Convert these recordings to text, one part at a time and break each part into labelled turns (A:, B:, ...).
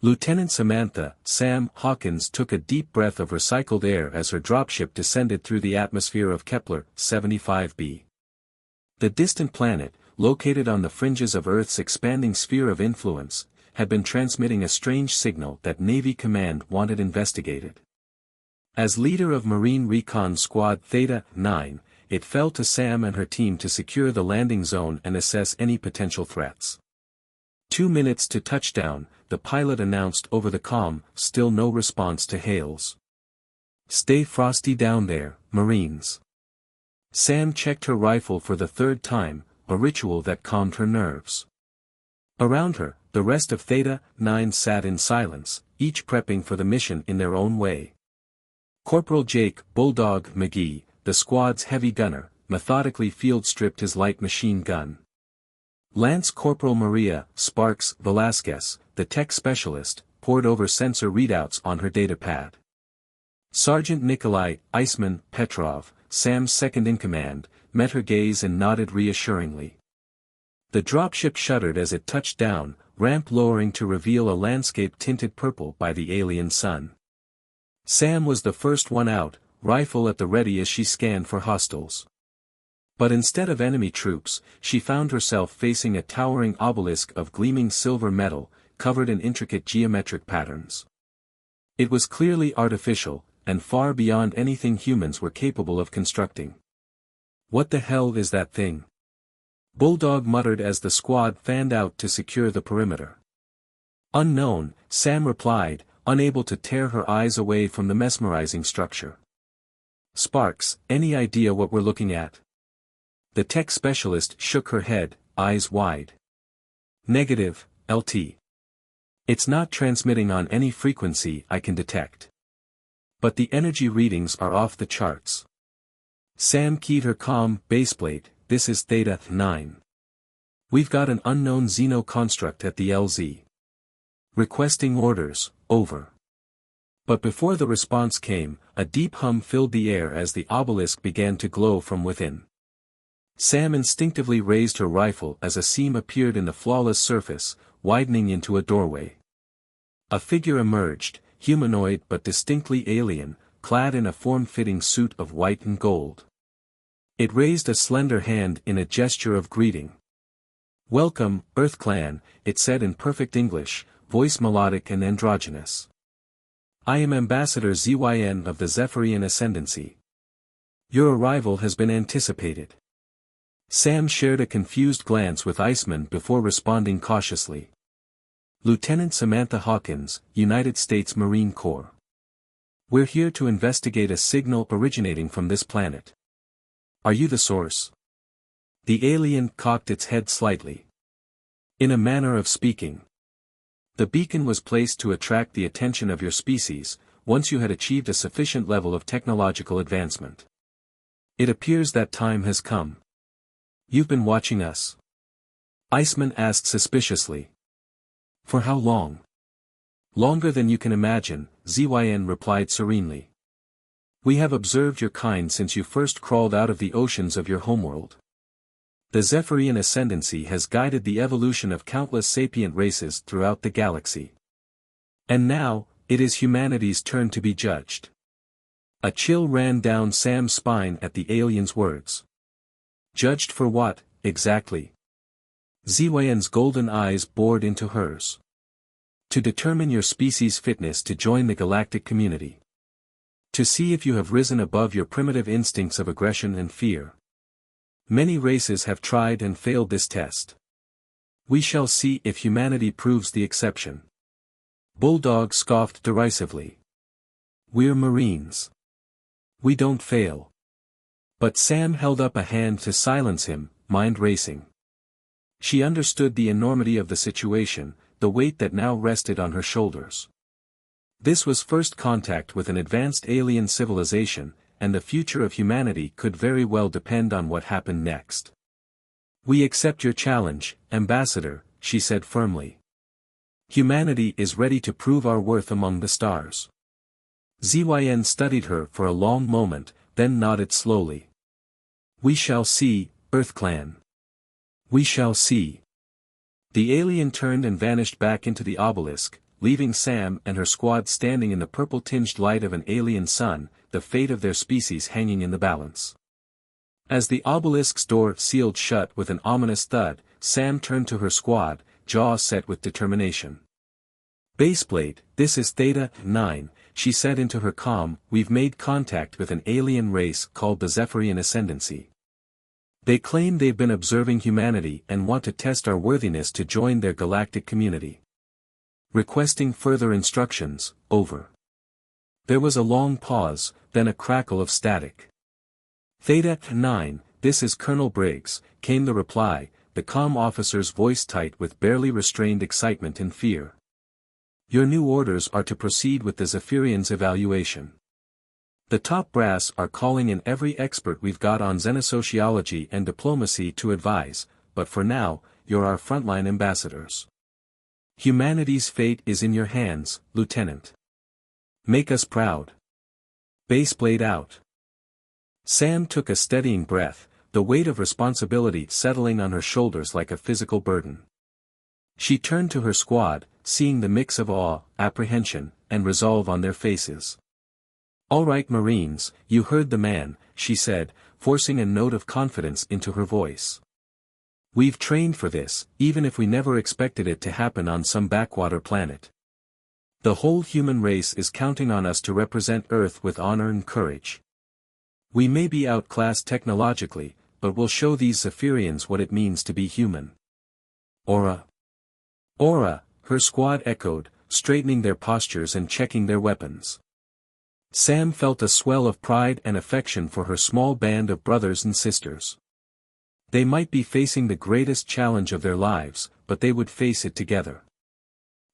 A: Lieutenant Samantha, Sam Hawkins took a deep breath of recycled air as her dropship descended through the atmosphere of Kepler 75b. The distant planet, located on the fringes of Earth's expanding sphere of influence, had been transmitting a strange signal that Navy Command wanted investigated. As leader of Marine Recon Squad Theta 9, it fell to Sam and her team to secure the landing zone and assess any potential threats. 2 minutes to touchdown, the pilot announced over the comm, still no response to hails. "Stay frosty down there, Marines." Sam checked her rifle for the third time, a ritual that calmed her nerves. Around her, the rest of Theta 9 sat in silence, each prepping for the mission in their own way. Corporal Jake Bulldog McGee, the squad's heavy gunner, methodically field-stripped his light machine gun. Lance Corporal Maria Sparks Velasquez, the tech specialist, pored over sensor readouts on her datapad. Sergeant Nikolai Iceman Petrov, Sam's second-in-command, met her gaze and nodded reassuringly. The dropship shuddered as it touched down, ramp lowering to reveal a landscape tinted purple by the alien sun. Sam was the first one out, rifle at the ready as she scanned for hostiles. But instead of enemy troops, she found herself facing a towering obelisk of gleaming silver metal, covered in intricate geometric patterns. It was clearly artificial, and far beyond anything humans were capable of constructing. "What the hell is that thing?" Bulldog muttered as the squad fanned out to secure the perimeter. "Unknown," Sam replied, unable to tear her eyes away from the mesmerizing structure. "Sparks, any idea what we're looking at?" The tech specialist shook her head, eyes wide. "Negative, LT. It's not transmitting on any frequency I can detect. But the energy readings are off the charts." Sam keyed her comm baseplate, "This is Theta 9. We've got an unknown Xeno construct at the LZ. Requesting orders, over." But before the response came, a deep hum filled the air as the obelisk began to glow from within. Sam instinctively raised her rifle as a seam appeared in the flawless surface, widening into a doorway. A figure emerged, humanoid but distinctly alien, clad in a form-fitting suit of white and gold. It raised a slender hand in a gesture of greeting. "Welcome, Earth Clan," it said in perfect English, voice melodic and androgynous. "I am Ambassador ZYN of the Zephyrian Ascendancy. Your arrival has been anticipated." Sam shared a confused glance with Iceman before responding cautiously. "Lieutenant Samantha Hawkins, United States Marine Corps. We're here to investigate a signal originating from this planet. Are you the source?" The alien cocked its head slightly. "In a manner of speaking. The beacon was placed to attract the attention of your species, once you had achieved a sufficient level of technological advancement. It appears that time has come." "You've been watching us?" Iceman asked suspiciously. "For how long?" "Longer than you can imagine," ZYN replied serenely. "We have observed your kind since you first crawled out of the oceans of your homeworld. The Zephyrian Ascendancy has guided the evolution of countless sapient races throughout the galaxy. And now, it is humanity's turn to be judged." A chill ran down Sam's spine at the alien's words. "Judged for what, exactly?" ZYN's golden eyes bored into hers. "To determine your species' fitness to join the galactic community. To see if you have risen above your primitive instincts of aggression and fear. Many races have tried and failed this test. We shall see if humanity proves the exception." Bulldog scoffed derisively. "We're Marines. We don't fail." But Sam held up a hand to silence him, mind racing. She understood the enormity of the situation, the weight that now rested on her shoulders. This was first contact with an advanced alien civilization, and the future of humanity could very well depend on what happened next. "We accept your challenge, Ambassador," she said firmly. "Humanity is ready to prove our worth among the stars." ZYN studied her for a long moment, then nodded slowly. "We shall see, Earth Clan. We shall see." The alien turned and vanished back into the obelisk, leaving Sam and her squad standing in the purple-tinged light of an alien sun, the fate of their species hanging in the balance. As the obelisk's door sealed shut with an ominous thud, Sam turned to her squad, jaw set with determination. "Baseplate, this is Theta 9, she said into her comm, "we've made contact with an alien race called the Zephyrian Ascendancy. They claim they've been observing humanity and want to test our worthiness to join their galactic community. Requesting further instructions, over." There was a long pause, then a crackle of static. "Theta 9, this is Colonel Briggs," came the reply, the comm officer's voice tight with barely restrained excitement and fear. "Your new orders are to proceed with the Zephyrians' evaluation. The top brass are calling in every expert we've got on xenosociology and diplomacy to advise, but for now, you're our frontline ambassadors. Humanity's fate is in your hands, Lieutenant. Make us proud. Baseplate out." Sam took a steadying breath, the weight of responsibility settling on her shoulders like a physical burden. She turned to her squad, seeing the mix of awe, apprehension, and resolve on their faces. "All right, Marines, you heard the man," she said, forcing a note of confidence into her voice. "We've trained for this, even if we never expected it to happen on some backwater planet. The whole human race is counting on us to represent Earth with honor and courage. We may be outclassed technologically, but we'll show these Zephyrians what it means to be human." "Aura. Aura," her squad echoed, straightening their postures and checking their weapons. Sam felt a swell of pride and affection for her small band of brothers and sisters. They might be facing the greatest challenge of their lives, but they would face it together.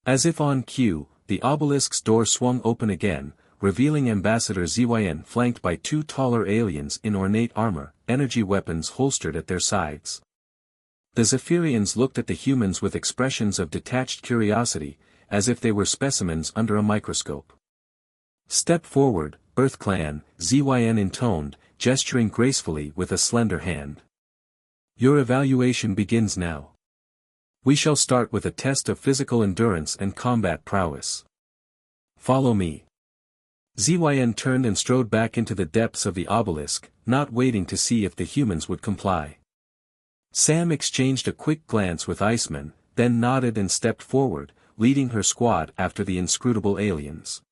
A: As if on cue, the obelisk's door swung open again, revealing Ambassador Zyn flanked by two taller aliens in ornate armor, energy weapons holstered at their sides. The Zephyrians looked at the humans with expressions of detached curiosity, as if they were specimens under a microscope. "Step forward, Earth Clan," Zyn intoned, gesturing gracefully with a slender hand. "Your evaluation begins now. We shall start with a test of physical endurance and combat prowess. Follow me." Zyn turned and strode back into the depths of the obelisk, not waiting to see if the humans would comply. Sam exchanged a quick glance with Iceman, then nodded and stepped forward, leading her squad after the inscrutable aliens.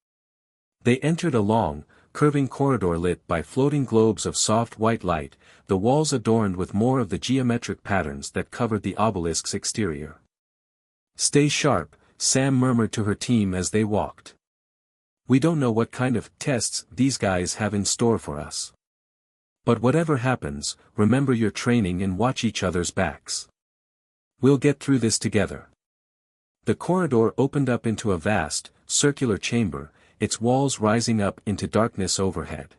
A: They entered a long, curving corridor lit by floating globes of soft white light, the walls adorned with more of the geometric patterns that covered the obelisk's exterior. "Stay sharp," Sam murmured to her team as they walked. "We don't know what kind of tests these guys have in store for us. But whatever happens, remember your training and watch each other's backs. We'll get through this together." The corridor opened up into a vast, circular chamber, its walls rising up into darkness overhead.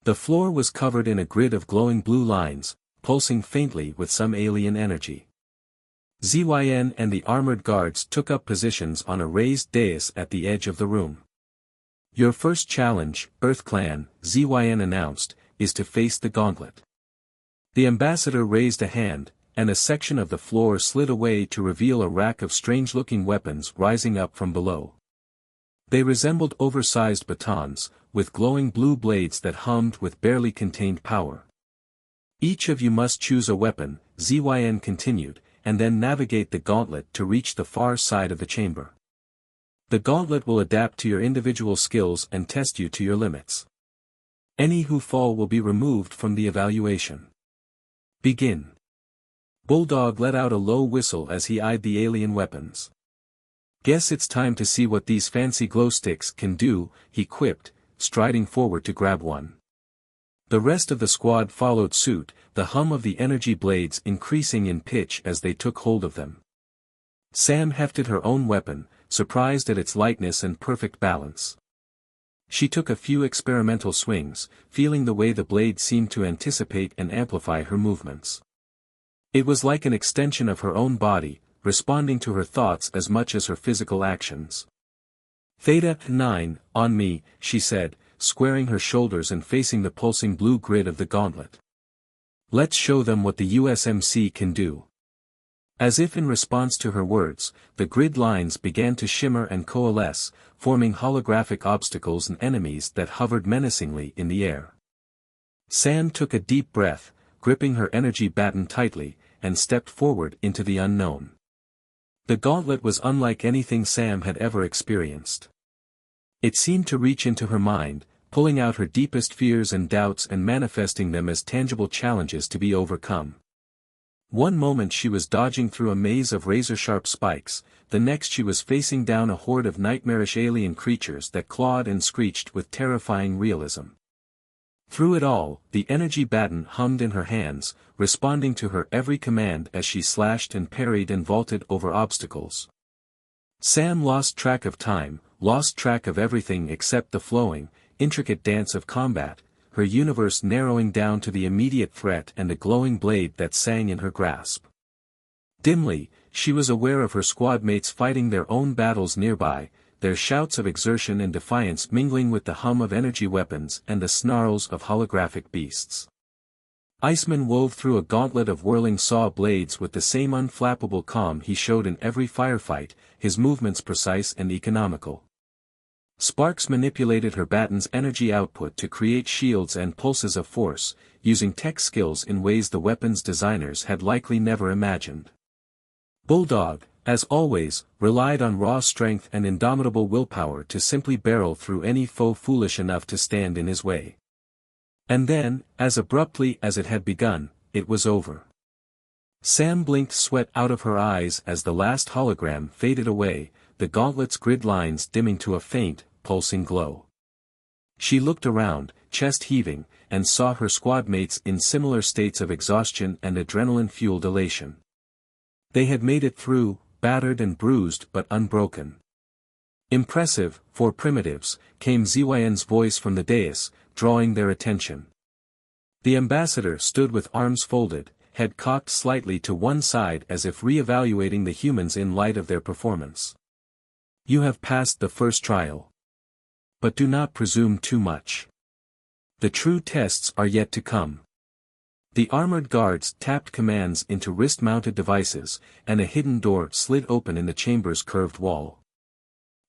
A: The floor was covered in a grid of glowing blue lines, pulsing faintly with some alien energy. Zyn and the armored guards took up positions on a raised dais at the edge of the room. "Your first challenge, Earth Clan," Zyn announced, "is to face the gauntlet." The ambassador raised a hand, and a section of the floor slid away to reveal a rack of strange-looking weapons rising up from below. They resembled oversized batons, with glowing blue blades that hummed with barely contained power. "Each of you must choose a weapon," Zyn continued, "and then navigate the gauntlet to reach the far side of the chamber. The gauntlet will adapt to your individual skills and test you to your limits. Any who fall will be removed from the evaluation. Begin." Bulldog let out a low whistle as he eyed the alien weapons. "Guess it's time to see what these fancy glow sticks can do," he quipped, striding forward to grab one. The rest of the squad followed suit, the hum of the energy blades increasing in pitch as they took hold of them. Sam hefted her own weapon, surprised at its lightness and perfect balance. She took a few experimental swings, feeling the way the blade seemed to anticipate and amplify her movements. It was like an extension of her own body, responding to her thoughts as much as her physical actions. "Theta 9, on me," she said, squaring her shoulders and facing the pulsing blue grid of the gauntlet. "Let's show them what the USMC can do." As if in response to her words, the grid lines began to shimmer and coalesce, forming holographic obstacles and enemies that hovered menacingly in the air. Sam took a deep breath, gripping her energy baton tightly, and stepped forward into the unknown. The gauntlet was unlike anything Sam had ever experienced. It seemed to reach into her mind, pulling out her deepest fears and doubts and manifesting them as tangible challenges to be overcome. One moment she was dodging through a maze of razor-sharp spikes, the next she was facing down a horde of nightmarish alien creatures that clawed and screeched with terrifying realism. Through it all, the energy baton hummed in her hands, responding to her every command as she slashed and parried and vaulted over obstacles. Sam lost track of time, lost track of everything except the flowing, intricate dance of combat, her universe narrowing down to the immediate threat and the glowing blade that sang in her grasp. Dimly, she was aware of her squad mates fighting their own battles nearby, their shouts of exertion and defiance mingling with the hum of energy weapons and the snarls of holographic beasts. Iceman wove through a gauntlet of whirling saw blades with the same unflappable calm he showed in every firefight, his movements precise and economical. Sparks manipulated her baton's energy output to create shields and pulses of force, using tech skills in ways the weapon's designers had likely never imagined. Bulldog, as always, relied on raw strength and indomitable willpower to simply barrel through any foe foolish enough to stand in his way. And then, as abruptly as it had begun, it was over. Sam blinked sweat out of her eyes as the last hologram faded away, the gauntlet's grid lines dimming to a faint, pulsing glow. She looked around, chest heaving, and saw her squad mates in similar states of exhaustion and adrenaline-fueled elation. They had made it through, battered and bruised but unbroken. Impressive, for primitives, came Zyn's voice from the dais, drawing their attention. The ambassador stood with arms folded, head cocked slightly to one side as if re-evaluating the humans in light of their performance. You have passed the first trial. But do not presume too much. The true tests are yet to come. The armored guards tapped commands into wrist-mounted devices, and a hidden door slid open in the chamber's curved wall.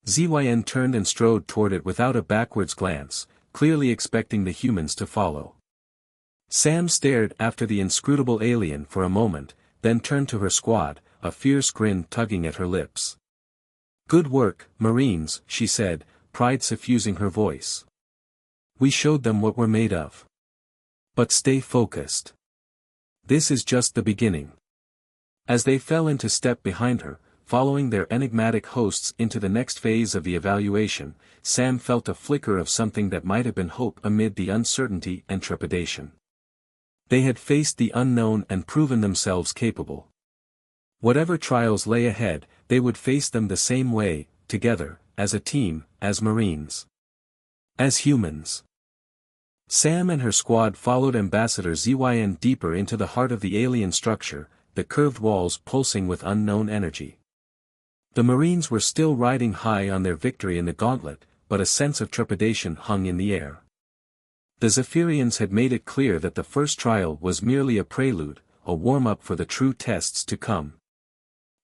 A: Zyn turned and strode toward it without a backwards glance, clearly expecting the humans to follow. Sam stared after the inscrutable alien for a moment, then turned to her squad, a fierce grin tugging at her lips. "Good work, Marines," she said, pride suffusing her voice. "We showed them what we're made of. But stay focused. This is just the beginning." As they fell into step behind her, following their enigmatic hosts into the next phase of the evaluation, Sam felt a flicker of something that might have been hope amid the uncertainty and trepidation. They had faced the unknown and proven themselves capable. Whatever trials lay ahead, they would face them the same way, together, as a team, as Marines. As humans. Sam and her squad followed Ambassador Zyn deeper into the heart of the alien structure, the curved walls pulsing with unknown energy. The Marines were still riding high on their victory in the gauntlet, but a sense of trepidation hung in the air. The Zephyrians had made it clear that the first trial was merely a prelude, a warm-up for the true tests to come.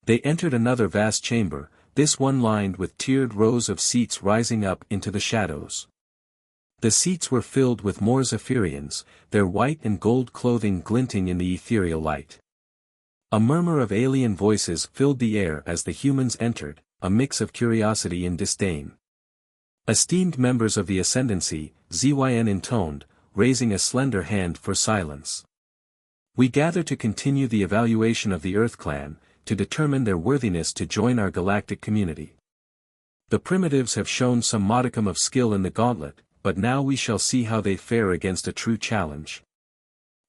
A: They entered another vast chamber, this one lined with tiered rows of seats rising up into the shadows. The seats were filled with more Zephyrians, their white and gold clothing glinting in the ethereal light. A murmur of alien voices filled the air as the humans entered, a mix of curiosity and disdain. "Esteemed members of the Ascendancy," Zyn intoned, raising a slender hand for silence. "We gather to continue the evaluation of the Earth Clan, to determine their worthiness to join our galactic community. The primitives have shown some modicum of skill in the gauntlet, but now we shall see how they fare against a true challenge."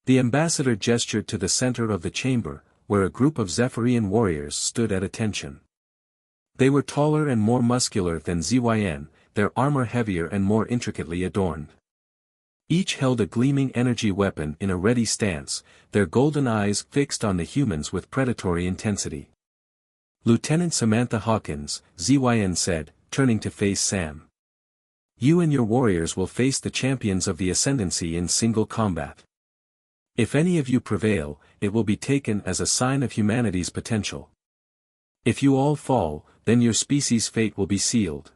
A: The ambassador gestured to the center of the chamber, where a group of Zephyrian warriors stood at attention. They were taller and more muscular than Zyn, their armor heavier and more intricately adorned. Each held a gleaming energy weapon in a ready stance, their golden eyes fixed on the humans with predatory intensity. "Lieutenant Samantha Hawkins," Zyn said, turning to face Sam. "You and your warriors will face the champions of the Ascendancy in single combat. If any of you prevail, it will be taken as a sign of humanity's potential. If you all fall, then your species' fate will be sealed.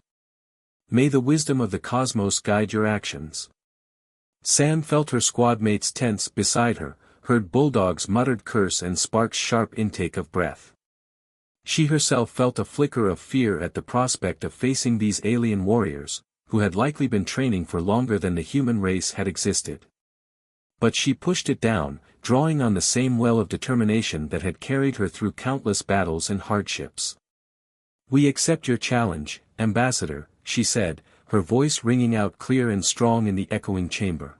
A: May the wisdom of the cosmos guide your actions. Sam felt her squad mates tense beside her, heard Bulldog's muttered curse and Spark's sharp intake of breath. She herself felt a flicker of fear at the prospect of facing these alien warriors, who had likely been training for longer than the human race had existed. But she pushed it down, drawing on the same well of determination that had carried her through countless battles and hardships. "We accept your challenge, Ambassador," she said, her voice ringing out clear and strong in the echoing chamber.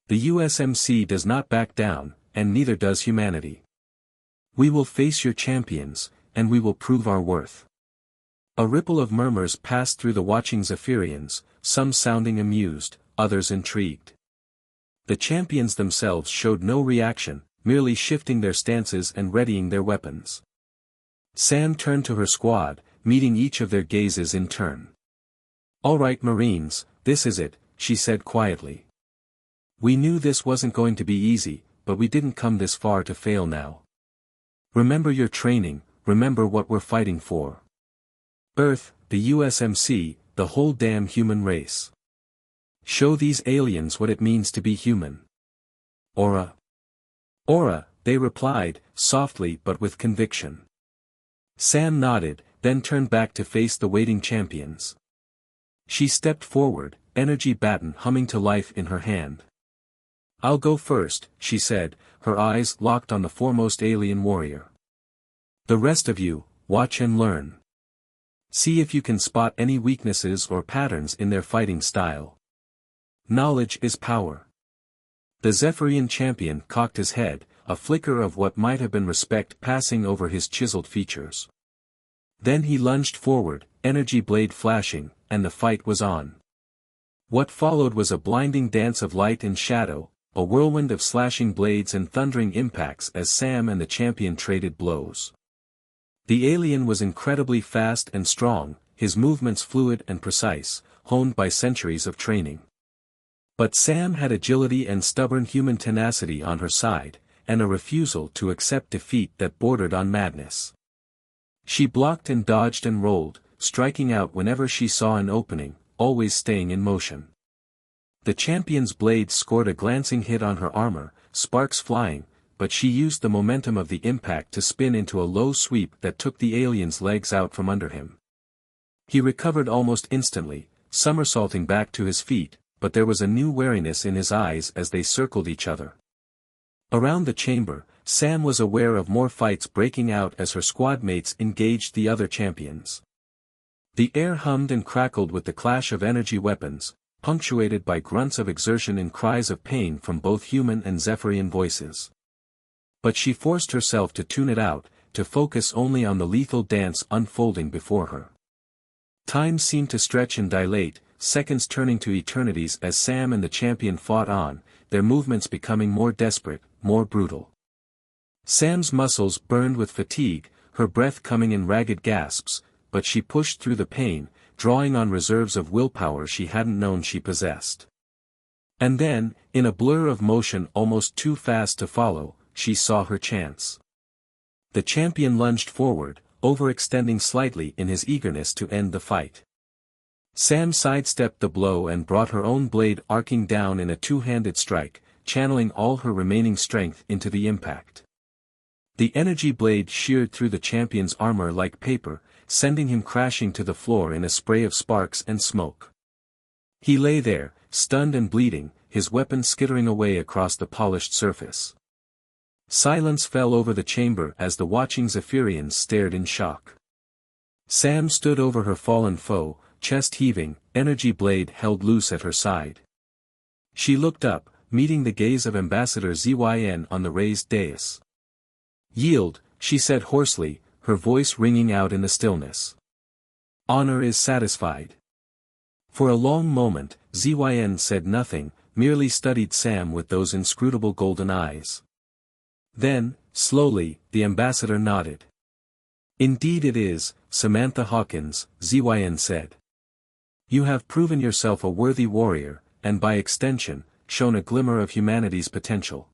A: "The USMC does not back down, and neither does humanity. We will face your champions, and we will prove our worth." A ripple of murmurs passed through the watching Zephyrians, some sounding amused, others intrigued. The champions themselves showed no reaction, merely shifting their stances and readying their weapons. Sam turned to her squad, meeting each of their gazes in turn. "All right, Marines, this is it," she said quietly. "We knew this wasn't going to be easy, but we didn't come this far to fail now. Remember your training, remember what we're fighting for. Earth, the USMC, the whole damn human race. Show these aliens what it means to be human." "Aura." "Aura," they replied, softly but with conviction. Sam nodded, then turned back to face the waiting champions. She stepped forward, energy baton humming to life in her hand. "I'll go first," she said, her eyes locked on the foremost alien warrior. "The rest of you, watch and learn. See if you can spot any weaknesses or patterns in their fighting style. Knowledge is power." The Zephyrian champion cocked his head, a flicker of what might have been respect passing over his chiseled features. Then he lunged forward, energy blade flashing, and the fight was on. What followed was a blinding dance of light and shadow, a whirlwind of slashing blades and thundering impacts as Sam and the champion traded blows. The alien was incredibly fast and strong, his movements fluid and precise, honed by centuries of training. But Sam had agility and stubborn human tenacity on her side, and a refusal to accept defeat that bordered on madness. She blocked and dodged and rolled, striking out whenever she saw an opening, always staying in motion. The champion's blade scored a glancing hit on her armor, sparks flying, but she used the momentum of the impact to spin into a low sweep that took the alien's legs out from under him. He recovered almost instantly, somersaulting back to his feet, but there was a new wariness in his eyes as they circled each other. Around the chamber, Sam was aware of more fights breaking out as her squad mates engaged the other champions. The air hummed and crackled with the clash of energy weapons, punctuated by grunts of exertion and cries of pain from both human and Zephyrian voices. But she forced herself to tune it out, to focus only on the lethal dance unfolding before her. Time seemed to stretch and dilate, seconds turning to eternities as Sam and the champion fought on, their movements becoming more desperate, more brutal. Sam's muscles burned with fatigue, her breath coming in ragged gasps, but she pushed through the pain, drawing on reserves of willpower she hadn't known she possessed. And then, in a blur of motion almost too fast to follow, she saw her chance. The champion lunged forward, overextending slightly in his eagerness to end the fight. Sam sidestepped the blow and brought her own blade arcing down in a two-handed strike, channeling all her remaining strength into the impact. The energy blade sheared through the champion's armor like paper, sending him crashing to the floor in a spray of sparks and smoke. He lay there, stunned and bleeding, his weapon skittering away across the polished surface. Silence fell over the chamber as the watching Zephyrians stared in shock. Sam stood over her fallen foe, chest heaving, energy blade held loose at her side. She looked up, meeting the gaze of Ambassador Zyn on the raised dais. "Yield," she said hoarsely, her voice ringing out in the stillness. "Honor is satisfied." For a long moment, Zyn said nothing, merely studied Sam with those inscrutable golden eyes. Then, slowly, the ambassador nodded. "Indeed it is, Samantha Hawkins," Zyn said. "You have proven yourself a worthy warrior, and by extension, shown a glimmer of humanity's potential.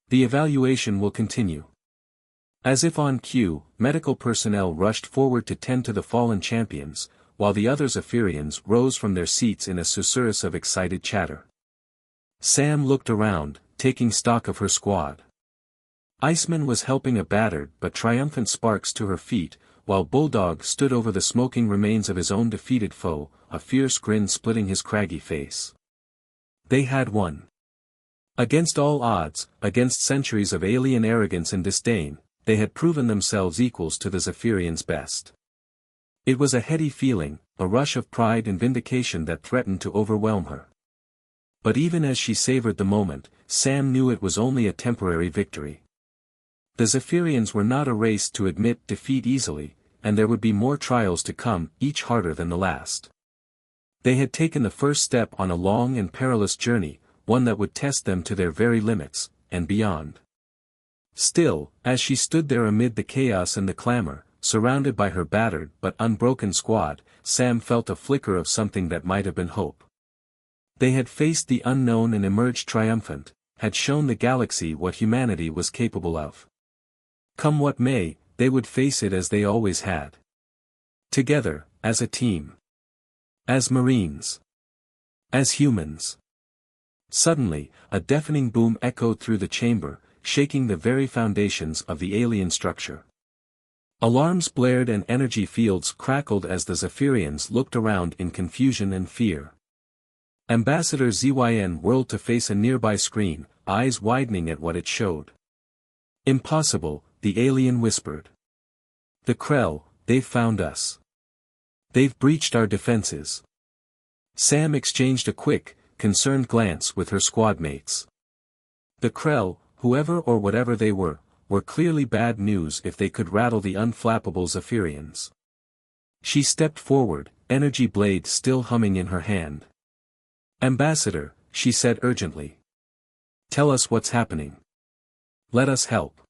A: The evaluation will continue. As if on cue, medical personnel rushed forward to tend to the fallen champions, while the other Zephyrians rose from their seats in a susurrus of excited chatter. Sam looked around, taking stock of her squad. Iceman was helping a battered but triumphant Sparks to her feet, while Bulldog stood over the smoking remains of his own defeated foe, a fierce grin splitting his craggy face. They had won. Against all odds, against centuries of alien arrogance and disdain, they had proven themselves equals to the Zephyrians' best. It was a heady feeling, a rush of pride and vindication that threatened to overwhelm her. But even as she savored the moment, Sam knew it was only a temporary victory. The Zephyrians were not a race to admit defeat easily, and there would be more trials to come, each harder than the last. They had taken the first step on a long and perilous journey, one that would test them to their very limits, and beyond. Still, as she stood there amid the chaos and the clamor, surrounded by her battered but unbroken squad, Sam felt a flicker of something that might have been hope. They had faced the unknown and emerged triumphant, had shown the galaxy what humanity was capable of. Come what may, they would face it as they always had. Together, as a team. As Marines. As humans. Suddenly, a deafening boom echoed through the chamber, shaking the very foundations of the alien structure. Alarms blared and energy fields crackled as the Zephyrians looked around in confusion and fear. Ambassador Zyn whirled to face a nearby screen, eyes widening at what it showed. Impossible, the alien whispered. The Krell, they've found us. They've breached our defenses. Sam exchanged a quick, concerned glance with her squad mates. The Krell, whoever or whatever they were clearly bad news if they could rattle the unflappable Zephyrians. She stepped forward, energy blade still humming in her hand. Ambassador, she said urgently. Tell us what's happening. Let us help.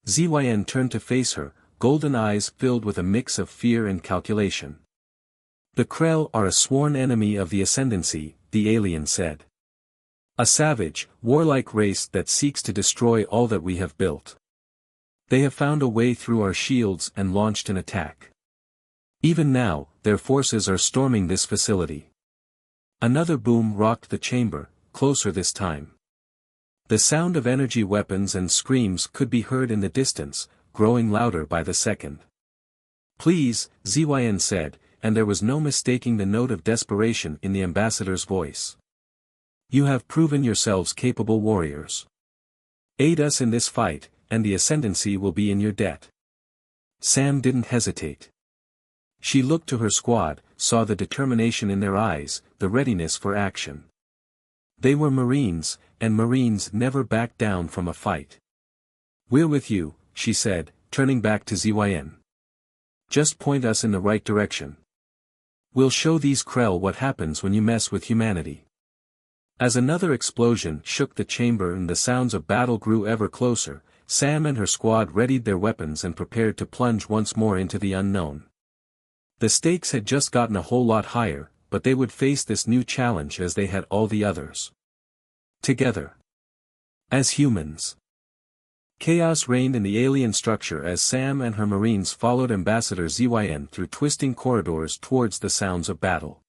A: Zyn turned to face her, golden eyes filled with a mix of fear and calculation. The Krell are a sworn enemy of the Ascendancy, the alien said. A savage, warlike race that seeks to destroy all that we have built. They have found a way through our shields and launched an attack. Even now, their forces are storming this facility. Another boom rocked the chamber, closer this time. The sound of energy weapons and screams could be heard in the distance, growing louder by the second. Please, Zyn said, and there was no mistaking the note of desperation in the ambassador's voice. You have proven yourselves capable warriors. Aid us in this fight, and the Ascendancy will be in your debt. Sam didn't hesitate. She looked to her squad, saw the determination in their eyes, the readiness for action. They were Marines, and Marines never back down from a fight. We're with you, she said, turning back to Zyn. Just point us in the right direction. We'll show these Krell what happens when you mess with humanity. As another explosion shook the chamber and the sounds of battle grew ever closer, Sam and her squad readied their weapons and prepared to plunge once more into the unknown. The stakes had just gotten a whole lot higher, but they would face this new challenge as they had all the others. Together. As humans. Chaos reigned in the alien structure as Sam and her Marines followed Ambassador Zyn through twisting corridors towards the sounds of battle.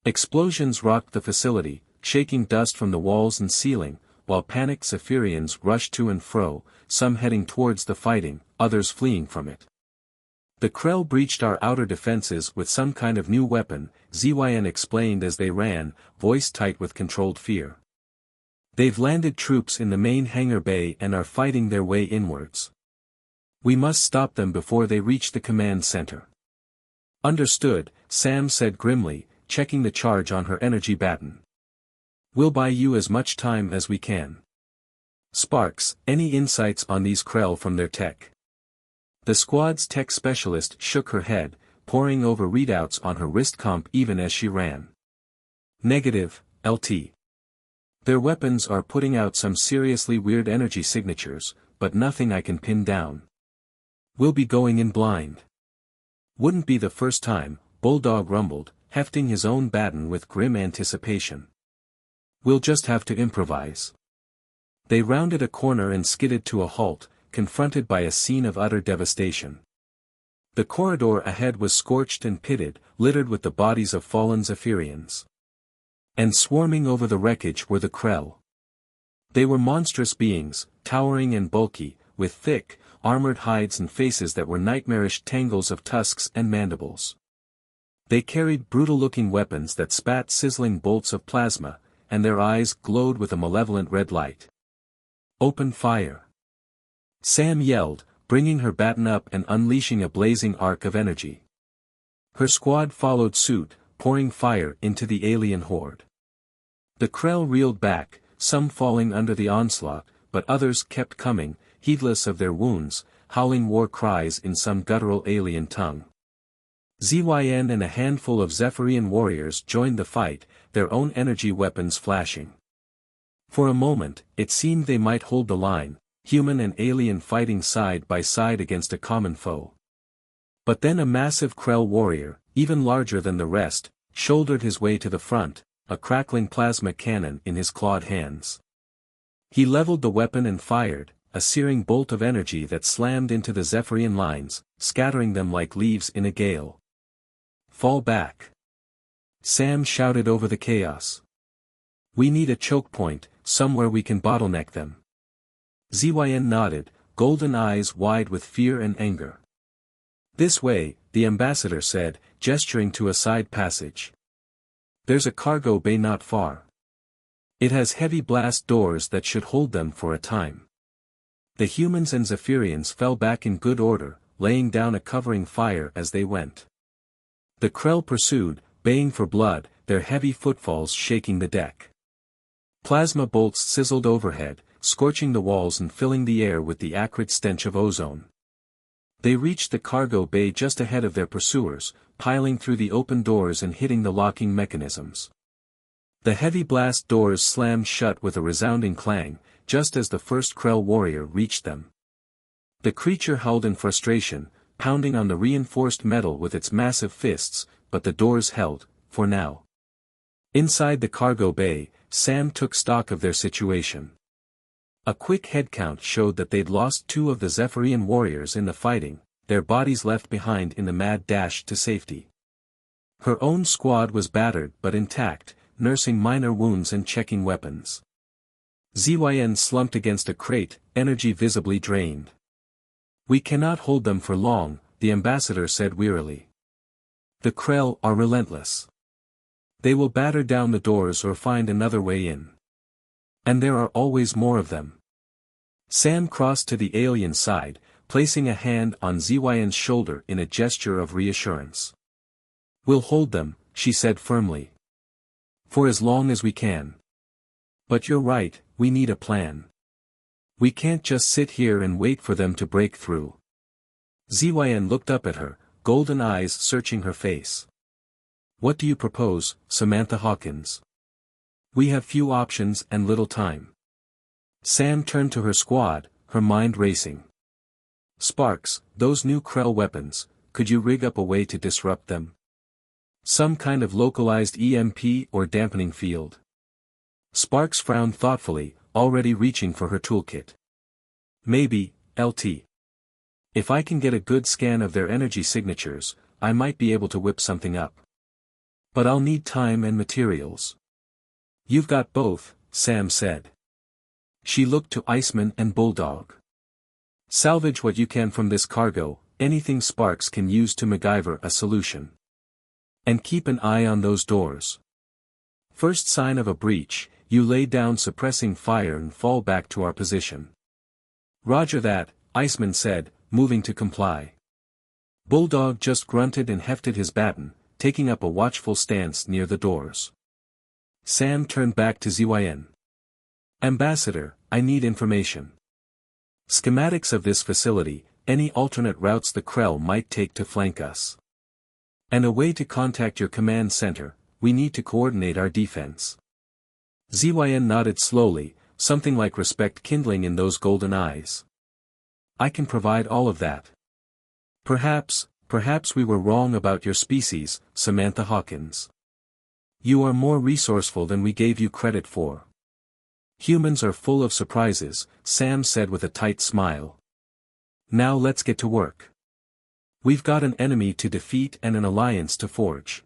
A: Explosions rocked the facility, shaking dust from the walls and ceiling, while panicked Zephyrians rushed to and fro, some heading towards the fighting, others fleeing from it. The Krell breached our outer defenses with some kind of new weapon, Zyn explained as they ran, voice tight with controlled fear. They've landed troops in the main hangar bay and are fighting their way inwards. We must stop them before they reach the command center. Understood, Sam said grimly, checking the charge on her energy baton. We'll buy you as much time as we can. Sparks, any insights on these Krell from their tech? The squad's tech specialist shook her head, poring over readouts on her wrist comp even as she ran. Negative, LT. Their weapons are putting out some seriously weird energy signatures, but nothing I can pin down. We'll be going in blind. Wouldn't be the first time, Bulldog rumbled, hefting his own baton with grim anticipation. We'll just have to improvise. They rounded a corner and skidded to a halt, confronted by a scene of utter devastation. The corridor ahead was scorched and pitted, littered with the bodies of fallen Zephyrians. And swarming over the wreckage were the Krell. They were monstrous beings, towering and bulky, with thick, armored hides and faces that were nightmarish tangles of tusks and mandibles. They carried brutal-looking weapons that spat sizzling bolts of plasma, and their eyes glowed with a malevolent red light. "Open fire!" Sam yelled, bringing her baton up and unleashing a blazing arc of energy. Her squad followed suit, pouring fire into the alien horde. The Krell reeled back, some falling under the onslaught, but others kept coming, heedless of their wounds, howling war cries in some guttural alien tongue. ZYN and a handful of Zephyrian warriors joined the fight, their own energy weapons flashing. For a moment, it seemed they might hold the line, human and alien fighting side by side against a common foe. But then a massive Krell warrior, even larger than the rest, shouldered his way to the front, a crackling plasma cannon in his clawed hands. He leveled the weapon and fired, a searing bolt of energy that slammed into the Zephyrian lines, scattering them like leaves in a gale. "Fall back!" Sam shouted over the chaos. "We need a choke point, somewhere we can bottleneck them." ZYN nodded, golden eyes wide with fear and anger. "This way," the ambassador said, gesturing to a side passage. "There's a cargo bay not far. It has heavy blast doors that should hold them for a time." The humans and Zephyrians fell back in good order, laying down a covering fire as they went. The Krell pursued, baying for blood, their heavy footfalls shaking the deck. Plasma bolts sizzled overhead, scorching the walls and filling the air with the acrid stench of ozone. They reached the cargo bay just ahead of their pursuers, piling through the open doors and hitting the locking mechanisms. The heavy blast doors slammed shut with a resounding clang, just as the first Krell warrior reached them. The creature howled in frustration, pounding on the reinforced metal with its massive fists, but the doors held, for now. Inside the cargo bay, Sam took stock of their situation. A quick headcount showed that they'd lost 2 of the Zephyrian warriors in the fighting, their bodies left behind in the mad dash to safety. Her own squad was battered but intact, nursing minor wounds and checking weapons. ZYN slumped against a crate, energy visibly drained. "We cannot hold them for long," the ambassador said wearily. "The Krell are relentless. They will batter down the doors or find another way in. And there are always more of them." Sam crossed to the alien side, placing a hand on ZYN's shoulder in a gesture of reassurance. "We'll hold them," she said firmly. "For as long as we can. But you're right, we need a plan. We can't just sit here and wait for them to break through." ZYN looked up at her, golden eyes searching her face. "What do you propose, Samantha Hawkins?" "We have few options and little time." Sam turned to her squad, her mind racing. "Sparks, those new Krell weapons, could you rig up a way to disrupt them? Some kind of localized EMP or dampening field?" Sparks frowned thoughtfully, already reaching for her toolkit. "Maybe, LT. If I can get a good scan of their energy signatures, I might be able to whip something up. But I'll need time and materials." "You've got both," Sam said. She looked to Iceman and Bulldog. "Salvage what you can from this cargo, anything Sparks can use to MacGyver a solution. And keep an eye on those doors. First sign of a breach, you lay down suppressing fire and fall back to our position." "Roger that," Iceman said, moving to comply. Bulldog just grunted and hefted his baton, taking up a watchful stance near the doors. Sam turned back to ZYN. "Ambassador, I need information. Schematics of this facility, any alternate routes the Krell might take to flank us. And a way to contact your command center, we need to coordinate our defense." ZYN nodded slowly, something like respect kindling in those golden eyes. "I can provide all of that. Perhaps we were wrong about your species, Samantha Hawkins. You are more resourceful than we gave you credit for." Humans are full of surprises, Sam said with a tight smile. Now let's get to work. We've got an enemy to defeat and an alliance to forge.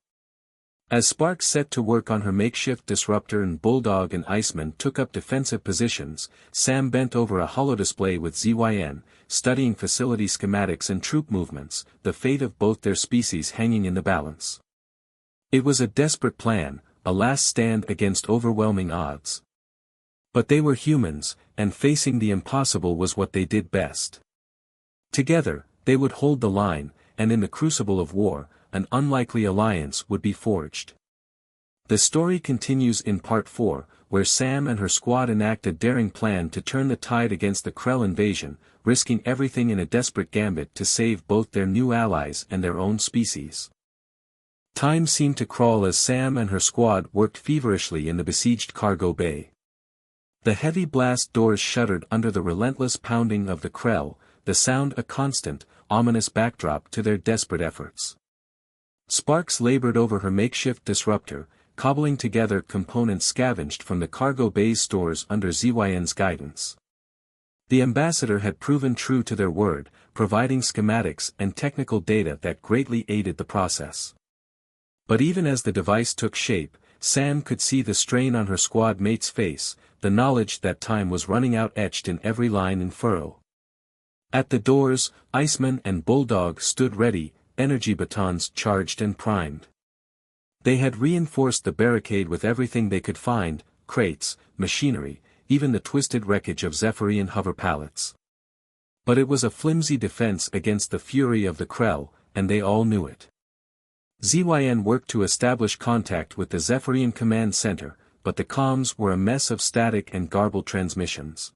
A: As Sparks set to work on her makeshift disruptor and Bulldog and Iceman took up defensive positions, Sam bent over a holodisplay with ZYN, studying facility schematics and troop movements, the fate of both their species hanging in the balance. It was a desperate plan, a last stand against overwhelming odds. But they were humans, and facing the impossible was what they did best. Together, they would hold the line, and in the crucible of war, an unlikely alliance would be forged. The story continues in Part 4, where Sam and her squad enact a daring plan to turn the tide against the Krell invasion, risking everything in a desperate gambit to save both their new allies and their own species. Time seemed to crawl as Sam and her squad worked feverishly in the besieged cargo bay. The heavy blast doors shuddered under the relentless pounding of the Krell, the sound a constant, ominous backdrop to their desperate efforts. Sparks labored over her makeshift disruptor, cobbling together components scavenged from the cargo bay's stores under ZYN's guidance. The ambassador had proven true to their word, providing schematics and technical data that greatly aided the process. But even as the device took shape, Sam could see the strain on her squad mate's face, the knowledge that time was running out etched in every line and furrow. At the doors, Iceman and Bulldog stood ready, energy batons charged and primed. They had reinforced the barricade with everything they could find, crates, machinery, even the twisted wreckage of Zephyrian hover pallets. But it was a flimsy defense against the fury of the Krell, and they all knew it. ZYN worked to establish contact with the Zephyrian command center, but the comms were a mess of static and garbled transmissions.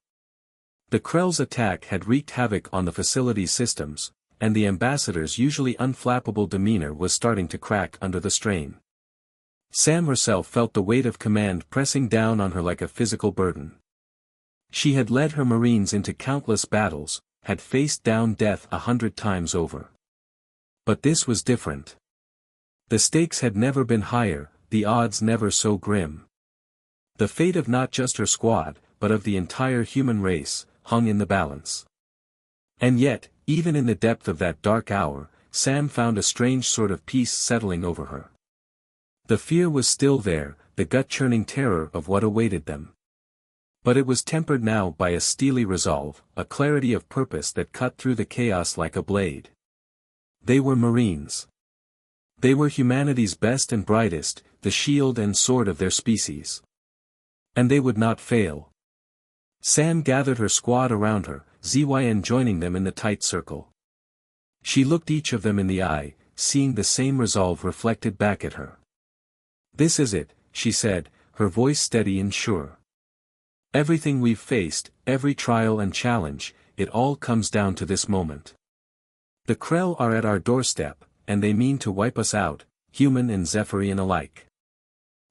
A: The Krell's attack had wreaked havoc on the facility's systems, and the ambassador's usually unflappable demeanor was starting to crack under the strain. Sam herself felt the weight of command pressing down on her like a physical burden. She had led her Marines into countless battles, had faced down death 100 times over. But this was different. The stakes had never been higher, the odds never so grim. The fate of not just her squad, but of the entire human race, hung in the balance. And yet, even in the depth of that dark hour, Sam found a strange sort of peace settling over her. The fear was still there, the gut-churning terror of what awaited them. But it was tempered now by a steely resolve, a clarity of purpose that cut through the chaos like a blade. They were Marines. They were humanity's best and brightest, the shield and sword of their species. And they would not fail. Sam gathered her squad around her, ZYN joining them in the tight circle. She looked each of them in the eye, seeing the same resolve reflected back at her. "This is it," she said, her voice steady and sure. "Everything we've faced, every trial and challenge, it all comes down to this moment. The Krell are at our doorstep, and they mean to wipe us out, human and Zephyrian alike."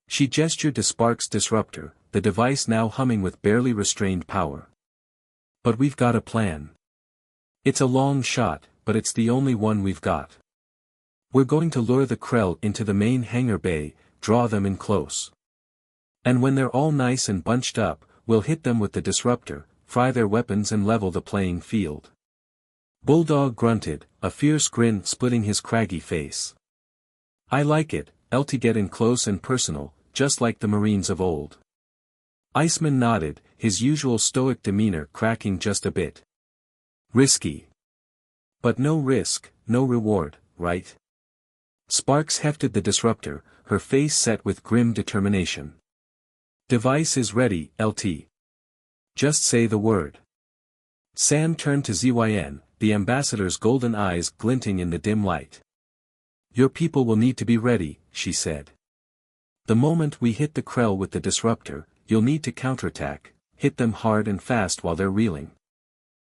A: She gestured to Sparks' disruptor, the device now humming with barely restrained power. "But we've got a plan. It's a long shot, but it's the only one we've got. We're going to lure the Krell into the main hangar bay, draw them in close. And when they're all nice and bunched up, we'll hit them with the disruptor, fry their weapons and level the playing field." Bulldog grunted, a fierce grin splitting his craggy face. "I like it, to get in close and personal, just like the Marines of old." Iceman nodded, his usual stoic demeanor cracking just a bit. "Risky. But no risk, no reward, right?" Sparks hefted the disruptor, her face set with grim determination. "Device is ready, LT. Just say the word." Sam turned to ZYN, the ambassador's golden eyes glinting in the dim light. "Your people will need to be ready," she said. "The moment we hit the Krell with the disruptor, you'll need to counterattack, hit them hard and fast while they're reeling."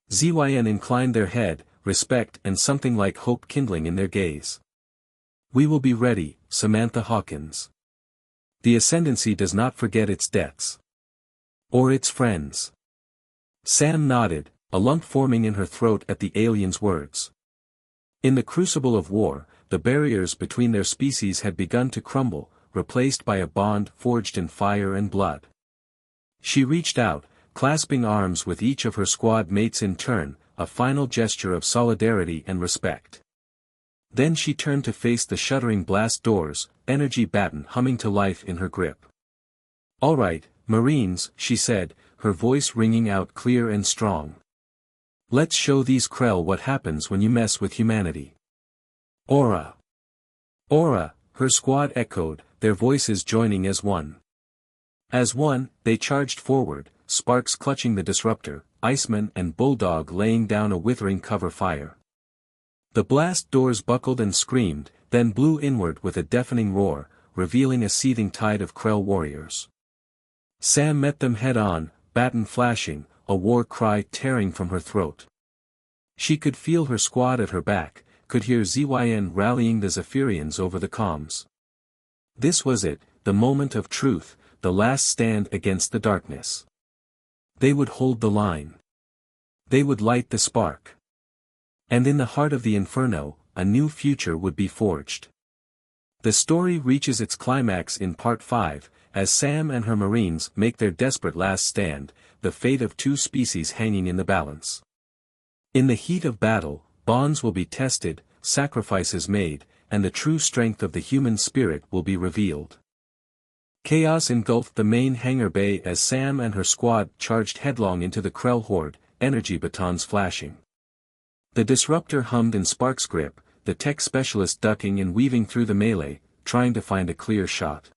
A: ZYN inclined their head, respect and something like hope kindling in their gaze. "We will be ready, Samantha Hawkins. The Ascendancy does not forget its debts. Or its friends." Sam nodded, a lump forming in her throat at the alien's words. In the crucible of war, the barriers between their species had begun to crumble, replaced by a bond forged in fire and blood. She reached out, clasping arms with each of her squad mates in turn, a final gesture of solidarity and respect. Then she turned to face the shuddering blast doors, energy baton humming to life in her grip. "All right, Marines," she said, her voice ringing out clear and strong. "Let's show these Krell what happens when you mess with humanity." "Aura! Aura!" her squad echoed, their voices joining as one. As one, they charged forward, Sparks clutching the disruptor, Iceman and Bulldog laying down a withering cover fire. The blast doors buckled and screamed, then blew inward with a deafening roar, revealing a seething tide of Krell warriors. Sam met them head-on, baton flashing, a war cry tearing from her throat. She could feel her squad at her back, could hear ZYN rallying the Zephyrians over the comms. This was it, the moment of truth, the last stand against the darkness. They would hold the line. They would light the spark. And in the heart of the inferno, a new future would be forged. The story reaches its climax in Part 5, as Sam and her Marines make their desperate last stand, the fate of two species hanging in the balance. In the heat of battle, bonds will be tested, sacrifices made, and the true strength of the human spirit will be revealed. Chaos engulfed the main hangar bay as Sam and her squad charged headlong into the Krell horde, energy batons flashing. The disruptor hummed in Sparks' grip, the tech specialist ducking and weaving through the melee, trying to find a clear shot.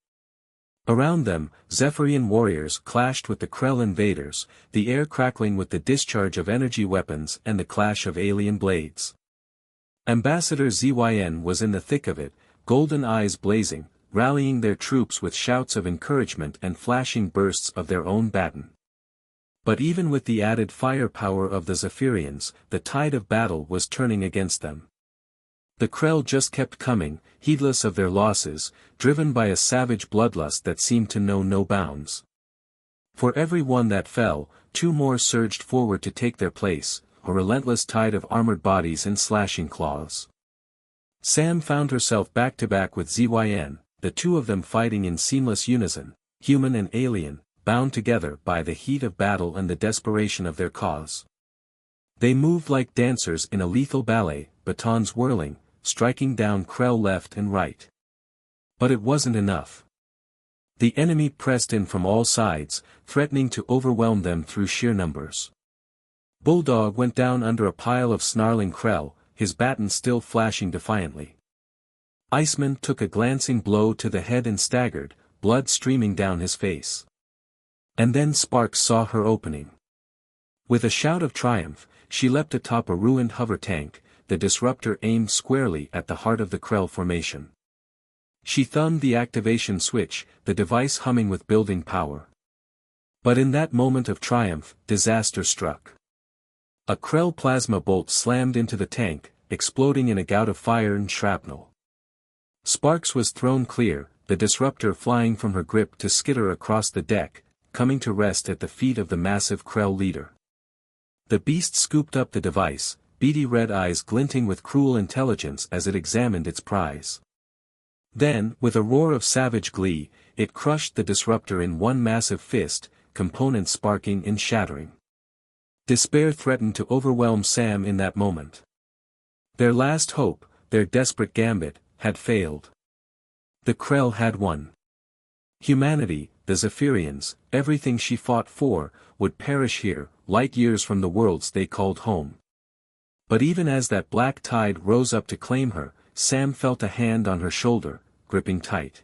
A: Around them, Zephyrian warriors clashed with the Krell invaders, the air crackling with the discharge of energy weapons and the clash of alien blades. Ambassador ZYN was in the thick of it, golden eyes blazing, rallying their troops with shouts of encouragement and flashing bursts of their own baton. But even with the added firepower of the Zephyrians, the tide of battle was turning against them. The Krell just kept coming, heedless of their losses, driven by a savage bloodlust that seemed to know no bounds. For every one that fell, two more surged forward to take their place, a relentless tide of armored bodies and slashing claws. Sam found herself back-to-back with ZYN, the two of them fighting in seamless unison, human and alien, bound together by the heat of battle and the desperation of their cause. They moved like dancers in a lethal ballet, batons whirling, striking down Krell left and right. But it wasn't enough. The enemy pressed in from all sides, threatening to overwhelm them through sheer numbers. Bulldog went down under a pile of snarling Krell, his baton still flashing defiantly. Iceman took a glancing blow to the head and staggered, blood streaming down his face. And then Sparks saw her opening. With a shout of triumph, she leapt atop a ruined hover tank, the disruptor aimed squarely at the heart of the Krell formation. She thumbed the activation switch, the device humming with building power. But in that moment of triumph, disaster struck. A Krell plasma bolt slammed into the tank, exploding in a gout of fire and shrapnel. Sparks was thrown clear, the disruptor flying from her grip to skitter across the deck, coming to rest at the feet of the massive Krell leader. The beast scooped up the device, beady red eyes glinting with cruel intelligence as it examined its prize. Then, with a roar of savage glee, it crushed the disruptor in one massive fist, components sparking and shattering. Despair threatened to overwhelm Sam in that moment. Their last hope, their desperate gambit, had failed. The Krell had won. Humanity, the Zephyrians, everything she fought for, would perish here, light years from the worlds they called home. But even as that black tide rose up to claim her, Sam felt a hand on her shoulder, gripping tight.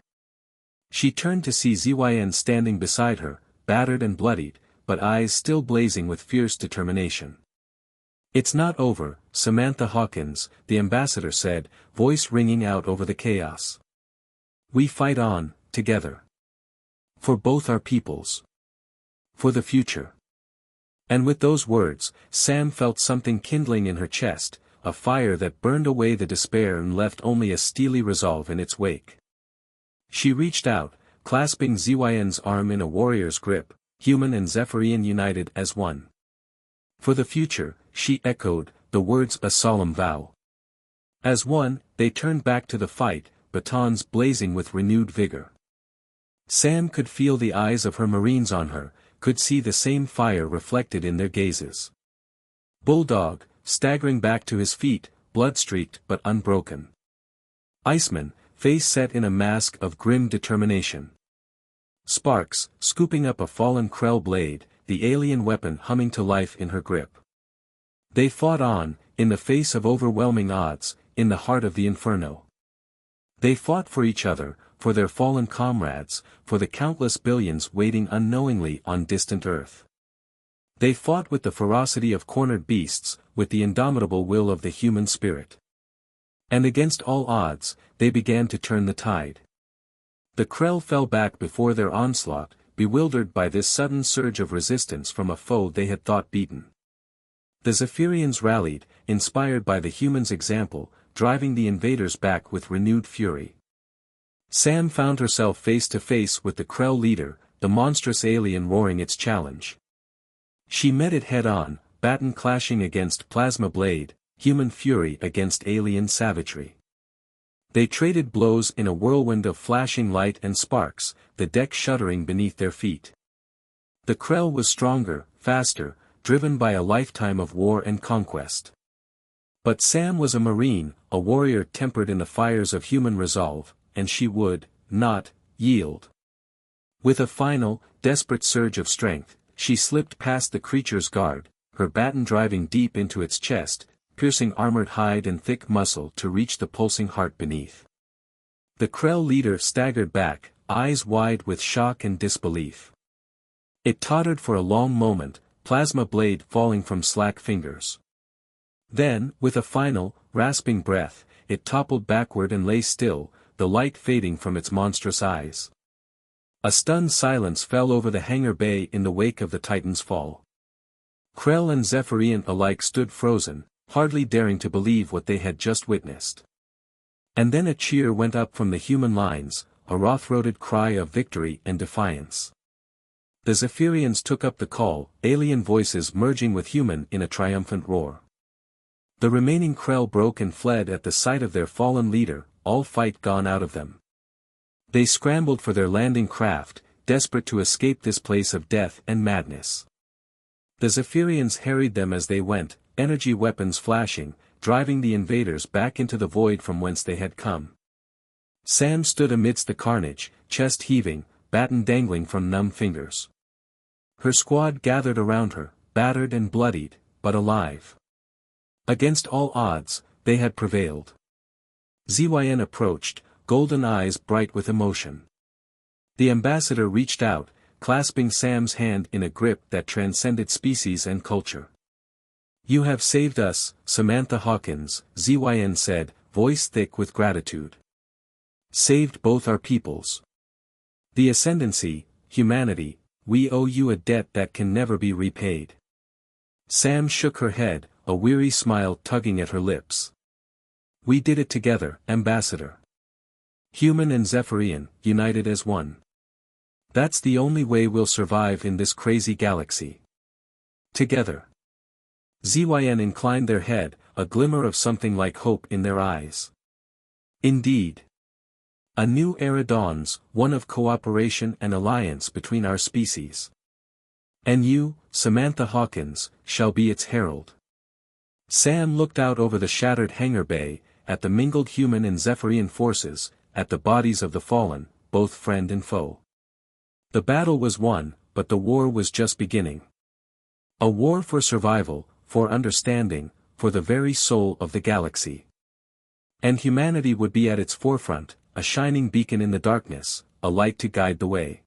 A: She turned to see ZYN standing beside her, battered and bloodied, but eyes still blazing with fierce determination. "It's not over, Samantha Hawkins," the ambassador said, voice ringing out over the chaos. "We fight on, together. For both our peoples. For the future." And with those words, Sam felt something kindling in her chest, a fire that burned away the despair and left only a steely resolve in its wake. She reached out, clasping ZYN's arm in a warrior's grip, human and Zephyrian united as one. "For the future," she echoed, the words a solemn vow. As one, they turned back to the fight, batons blazing with renewed vigor. Sam could feel the eyes of her Marines on her, could see the same fire reflected in their gazes. Bulldog, staggering back to his feet, blood-streaked but unbroken. Iceman, face set in a mask of grim determination. Sparks, scooping up a fallen Krell blade, the alien weapon humming to life in her grip. They fought on, in the face of overwhelming odds, in the heart of the inferno. They fought for each other, for their fallen comrades, for the countless billions waiting unknowingly on distant Earth. They fought with the ferocity of cornered beasts, with the indomitable will of the human spirit. And against all odds, they began to turn the tide. The Krell fell back before their onslaught, bewildered by this sudden surge of resistance from a foe they had thought beaten. The Zephyrians rallied, inspired by the humans' example, driving the invaders back with renewed fury. Sam found herself face to face with the Krell leader, the monstrous alien roaring its challenge. She met it head-on, baton clashing against plasma blade, human fury against alien savagery. They traded blows in a whirlwind of flashing light and sparks, the deck shuddering beneath their feet. The Krell was stronger, faster, driven by a lifetime of war and conquest. But Sam was a Marine, a warrior tempered in the fires of human resolve, and she would not yield. With a final, desperate surge of strength, she slipped past the creature's guard, her baton driving deep into its chest, piercing armored hide and thick muscle to reach the pulsing heart beneath. The Krell leader staggered back, eyes wide with shock and disbelief. It tottered for a long moment, plasma blade falling from slack fingers. Then, with a final, rasping breath, it toppled backward and lay still, the light fading from its monstrous eyes. A stunned silence fell over the hangar bay in the wake of the Titan's fall. Krell and Zephyrian alike stood frozen, hardly daring to believe what they had just witnessed. And then a cheer went up from the human lines, a raw-throated cry of victory and defiance. The Zephyrians took up the call, alien voices merging with human in a triumphant roar. The remaining Krell broke and fled at the sight of their fallen leader, all fight gone out of them. They scrambled for their landing craft, desperate to escape this place of death and madness. The Zephyrians harried them as they went, energy weapons flashing, driving the invaders back into the void from whence they had come. Sam stood amidst the carnage, chest heaving, baton dangling from numb fingers. Her squad gathered around her, battered and bloodied, but alive. Against all odds, they had prevailed. ZYN approached, golden eyes bright with emotion. The ambassador reached out, clasping Sam's hand in a grip that transcended species and culture. "You have saved us, Samantha Hawkins," ZYN said, voice thick with gratitude. "Saved both our peoples. The Ascendancy, humanity, we owe you a debt that can never be repaid." Sam shook her head, a weary smile tugging at her lips. "We did it together, Ambassador. Human and Zephyrian, united as one. That's the only way we'll survive in this crazy galaxy. Together." ZYN inclined their head, a glimmer of something like hope in their eyes. "Indeed. A new era dawns, one of cooperation and alliance between our species. And you, Samantha Hawkins, shall be its herald." Sam looked out over the shattered hangar bay, at the mingled human and Zephyrian forces, at the bodies of the fallen, both friend and foe. The battle was won, but the war was just beginning. A war for survival, for understanding, for the very soul of the galaxy. And humanity would be at its forefront, a shining beacon in the darkness, a light to guide the way.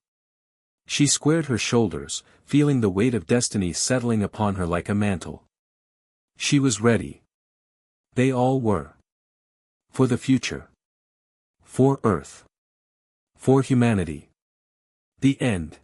A: She squared her shoulders, feeling the weight of destiny settling upon her like a mantle. She was ready. They all were. For the future. For Earth. For humanity. The end.